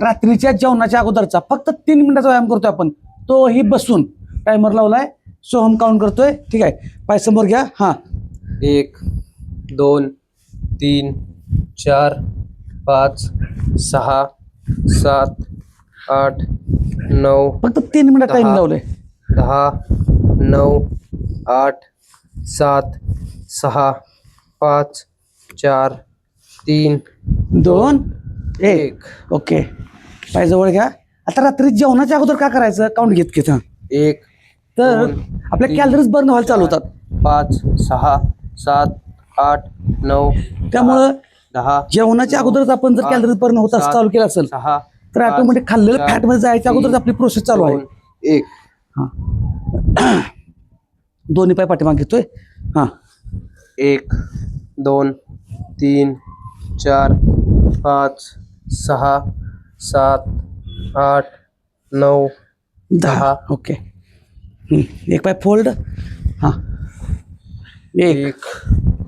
रात्रीच्या जेवणाच्या अगोदरचा फक्त 3 मिनिटाचा व्यायाम करतोय आपण, तोही बसून. टायमर लावलाय, सोहम काउंट करतोय. ठीक आहे, पाय समोर घ्या. हां, 1 2 3 4 5 6 7 8 9 फक्त 3 मिनिट टाइम लावलंय. 10 9 8 7 6 5 4 3 2 1. ओके, पाय जवळ घ्या. आता रात्री जेवणाच्या अगोदर काय करायचं, काउंट घेत घेत. 1 तर दोन, आपल्या तीन, कॅलरीज बर्न व्हायला चालू होतात. 5 6 7 8 9 त्यामुळं 10 जेवणाच्या अगोदरच आपण जर कॅलरीज बर्न होत चालू केलं असेल 6 तर ऑटोमॅटिक खाल्लेलं फॅट मध्ये जायच्या अगोदरच आपली प्रोसेस चालू आहे. 1 दोन्ही पाय पाठीमागे घेतोय. हां, 1 2 3 4 5 6 7 8 9 10. ओके, एक पाय फोल्ड. हां, 1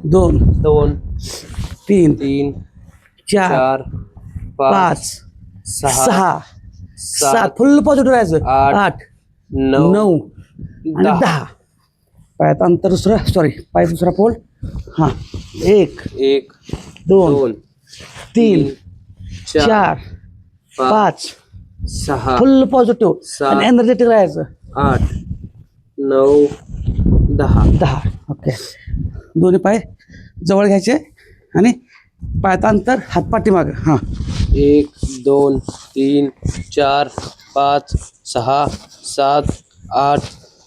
2 2 3 3 4 4 5 5 6 6 7. फुल पॉझिटिव्ह राहायचं. 8 9 9 आणि 10. पायात अंतर दुसरं, सॉरी, पाय दुसरा फोल्ड. हां, 1 1 2 2 3 4 5. 6 फुल पॉझिटिव्ह आणि एनर्जेटिक राहायचं. 8 9 10. ओके, दोन्ही पाय जवळ घ्यायचे आणि पायात अंतर, हात पाठीमागं. हां, 1 2 3 4 5 6 7 8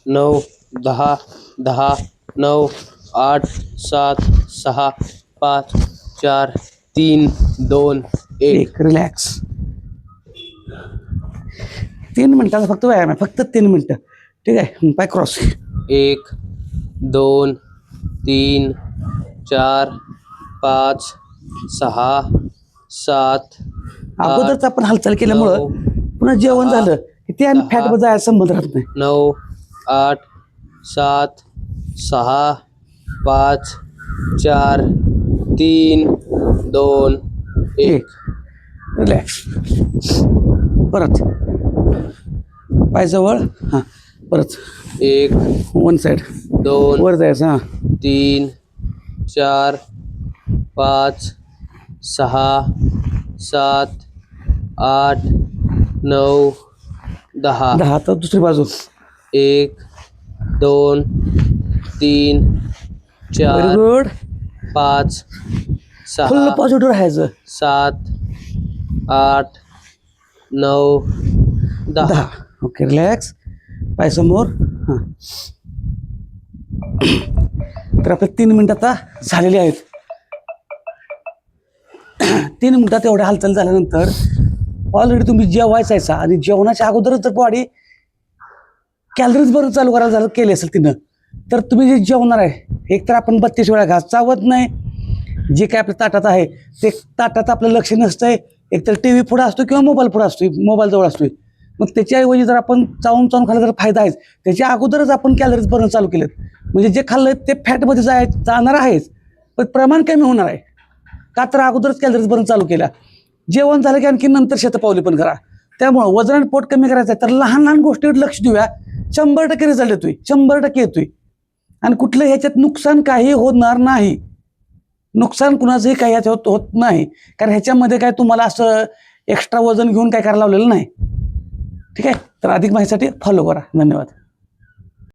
9 10 10 9 8 7 6 5 4 3 2 1. रिलॅक्स. 3 मिनिटाचा फक्त व्यायाम आहे, फक्त 3 मिनिटं. ठीक आहे, पाय क्रॉस. 1 2 3 4 5 6 7 अगोदरच आपण हालचाल केल्यामुळं पुन्हा जेवण झालं की ते आणि फॅट मध्ये जायचा संबंध राहत नाही. 9 8 7 6 5 4 3 2 1. रिलॅक्स. परत पाय जवळ. हां, परत 1 वन साईड 2 वर जायचं. हां, 3 4 5 6 7 8 9 10. 10. तर दुसरी बाजू. 1 2 3 व्हेरी 4 गुड. 5 फुल 6 पॉझिटिव्ह राहायचं. 7 8 9 10. Okay, relax. पाय समोर. हां, तर आपले 3 मिनिट आता झालेली आहेत. 3 मिनिटात एवढ्या हालचाल झाल्यानंतर ऑलरेडी तुम्ही जेवायचा आणि जेवणाच्या अगोदरच जर बॉडी कॅलरीज बरोबर चालू करायला झालं केली असेल तिनं, तर तुम्ही जे जेवणार आहे एक तर आपण 32 वेळा घास चावत नाही. जे काय आपल्या ताटात आहे ते ताटात आपलं लक्ष नसतंय. एकतर टी व्ही पुढं असतो किंवा मोबाईल पुढं असतो, मोबाईल जवळ असतोय. मग त्याच्याऐवजी जर आपण चावून चावून खाल्लं तर फायदा आहेच. त्याच्या अगोदरच आपण कॅलरीज बर्न चालू केलेत म्हणजे जे खाल्लं ते फॅटमध्ये जाणार आहेच, पण प्रमाण कमी होणार आहे. का तर अगोदरच कॅलरीज बर्न चालू केल्या. जेवण झालं की आणखी नंतर शतपावली पण करा. त्यामुळं वजन आणि पोट कमी करायचं आहे तर लहान लहान गोष्टीवर लक्ष देऊया. 100% रिझल्ट येतोय, 100% येतोय. आणि कुठलं ह्याच्यात नुकसान काही होणार नाही. नुकसान कुणाचंही काही ह्याच्यात होत नाही, कारण ह्याच्यामध्ये काय तुम्हाला असं एक्स्ट्रा वजन घेऊन काय करायला लावलेलं नाही. ठीक आहे, तर अधिक माहितीसाठी फॉलो करा. धन्यवाद.